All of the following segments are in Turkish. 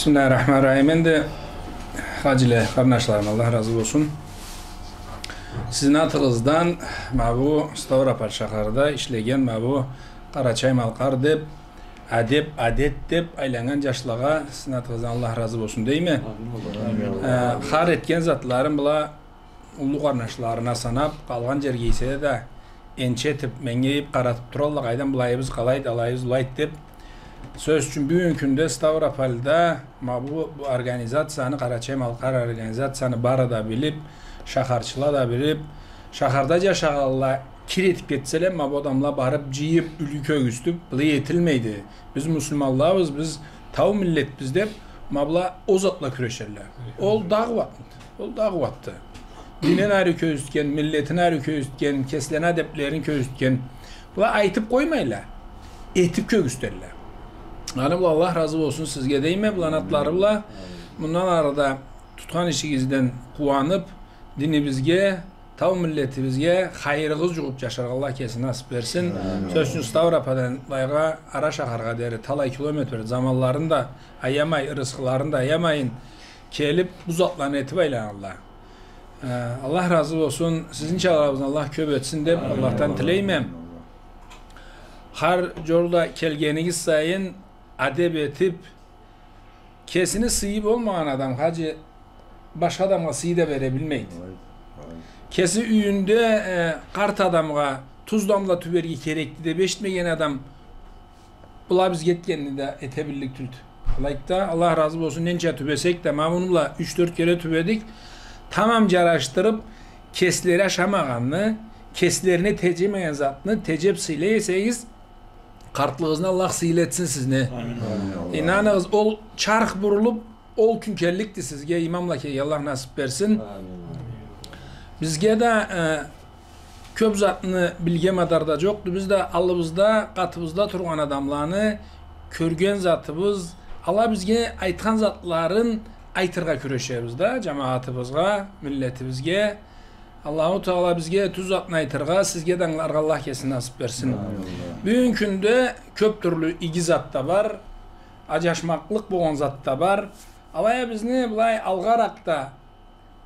Bismillahirrahmanirrahim. Endi hacile kardeşlerim, Allah razı olsun. Sizin atınızdan bu Stavropol şaharda işlegen bu Karaçay Malkar dep adet dep aylanan yaşlığa sizin atınızdan Allah razı olsun değil mi? Har etken zatlarım bula ulu kardeşlerine sanap kalgan jergeyse de ençetip mengeyip karatıp turallık aydan bulayımız kalaydı alayız ulaydı dep söz için bugün günde Stavropol'da bu organizasyonu Karaçay Malkar organizasyonu barada bilip şaharçıla da bilip şaharda yaşağalla kiretip geçseler bu adamla barıp ciyip ülke üstüp bu yetilmeydi. Biz Müslümanlarız, biz tav millet bizde mabla o zatla küreşerler. Ol dağvattı. Dinin ayrı köyüstken, milletin ayrı köyüstken, kesilen adeplerin köyüstken bu aytıp koymayla. Etip köyüsterler. Yani Allah razı olsun sizge deyme bulanatlarıyla bundan arada tutkan işinizden kuanıp dinimizge, tav milletimizge hayırınız jugup yaşar Allah kesin nasip versin. Sözün Stavropol'dan dayga ara şaharga deri talay kilometre zamanlarında ayamay rızklarında ayamayın kelip bu zatlarını etibeylen Allah. Allah razı olsun. Sizin çağlarınızdan Allah köp etsin de Allah'tan dileymem. Har yolda kelgeniz sayın adep etip kesini sıyıp olmayan adam hacı başka adamga sıyı da verebilmeydi. Kesi üyünde kart adamga tuz damla tübergi gerekti de beşitmegen adam bula biz getkenini de etebildik tült. Allah razı olsun nence tübesek de bununla 3-4 kere tübedik. Tamam araştırıp kesleri aşamağanını, keslerini tecemeyen zatını tecep sıyleyeseyiz kartlığınızda Allah sıyletsin sizne. İnanınız ol çark burulup ol künkellikti sizge imamla ki Allah nasip versin. Bizge de köp zatını bilge madarda yoktu. Biz de alımızda, katımızda turgan adamlarını körgen zatımız Allah bizge aytkan zatların aytırga küreşemiz de cemaatımızga, milletimizge Allahu Teala bizge tuz zatını aytırga sizge de Allah kesin nasip versin. Bugün günde köp türlü iki zat da var. Acaşmaklık boğan zat da var. Alaya biz ne bulay algarakta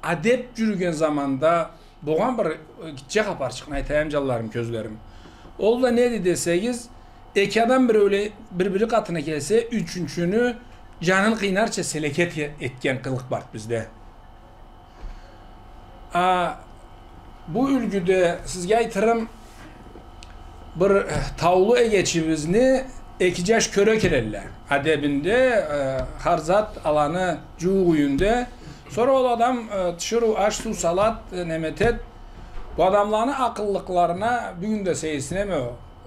adep yürügen zamanda boğan bir gidecek apar çıkın aytayım callarım közlerim. Ol da ne dedi deseyiz iki adam bir öyle birbiri katına gelse üçüncünü canın kıynarça seleket etken kılık var bizde. Bu ülgüde sizge aytırım bir tavlu egeçimizni ekicaş köre kerelle adebinde harzat alanı cuğuyunde sonra o adam tışırı aş su salat nemetet bu adamların akıllıklarına bugün de seyisine mi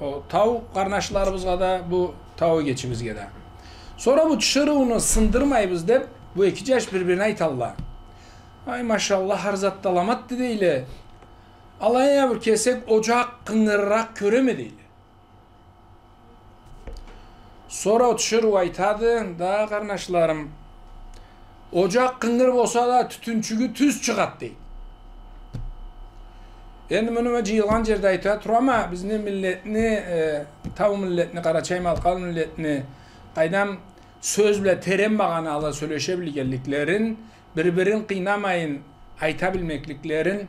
o tav karnaşlarımızga da bu tavu geçimizge de sonra bu tışırı onu sındırmayız de bu ekicaş birbirine aytallah ay maşallah harzat dalamat değil alaya bir kesek ocak kıngırrak köreme değil. Sonra otuşur aytadı da kardeşlerim ocak kıngır olsa da tütünçügü tüz çıkat değil. Endi önüme cıyılan yerde aytadı ama bizim milletini tav milletini Karaçay Malkar milletini aydam söz bile terem bağını ala söyleşebilgeliklerin birbirin kıynamayın aytabilmekliklerin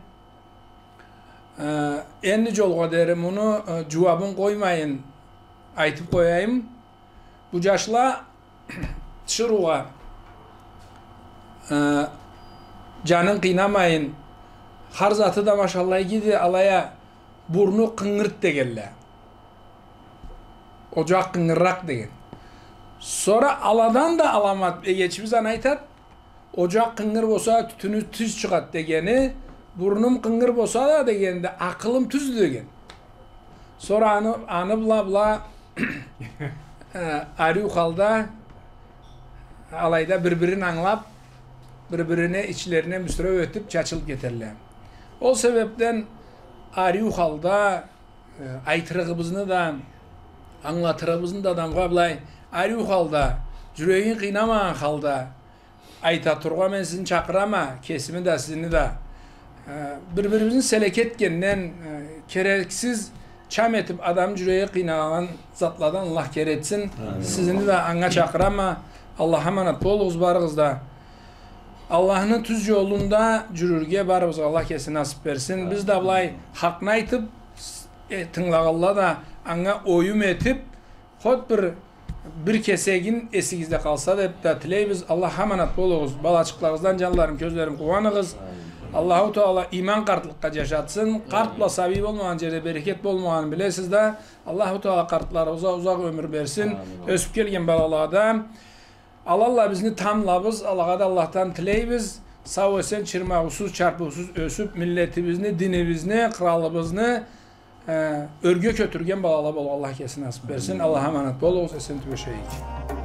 endi jolga derim onu cevabın koymayın aytıp koyayım bu yaşla çırığa canın kıynamayın har zatı da maşallah gidi alaya burnu kıngırt degelle ocak kıngırrak degen sonra aladan da alamat geçimizden aytat ocak kıngır olsa tütünü tüz çıkat degeni burnum kıngır olsa da degende akılım tüz degen sonra anı bla arı halda alayda birbirini anlap birbirine içlerine müstere ötüp çaçılıp getirler. O sebepten arı halda aytırığımızını da anlatırığımızını da adamga bilay arı halda yüreğin kıynamayan halda ayta turga men sizin çakırama kesimi de sizini de birbirimizin seleketgenden gereksiz çam etip adam yüreği kıynalan zatlardan Allah keretsin. Sizini de anga çakırama Allah'a emanet bolunuz barınızda. Allah'ın tüz yolunda cürürge barımız Allah kesin nasip versin. Biz de ablay hakkını aytıp tınlağalla da ana oyum etip hot bir kesegin esigizde kalsa da hep tileybiz. Allah'a emanet bolunuz. Balaçıklarınızdan canlarım, gözlerim kuvanığız. Allahu Teala iman kartlıkka yaşatsın. Kartla sabi olmayan yerde bereket olmayan bilesiz de Allahu Teala kartlarımıza uzak ömür versin. Ösüp gelgen balalarda Allah bizni tamlabız. Allah'tan tileybiz. Sağ olsun çırmağısız, çarpısız ösüp milletimizni, dinimizni, kralımızını örgü kötürgen balalar bol. Allah kesin nasip versin. Allah'a emanet bol olsun. Esen tübeşeyik.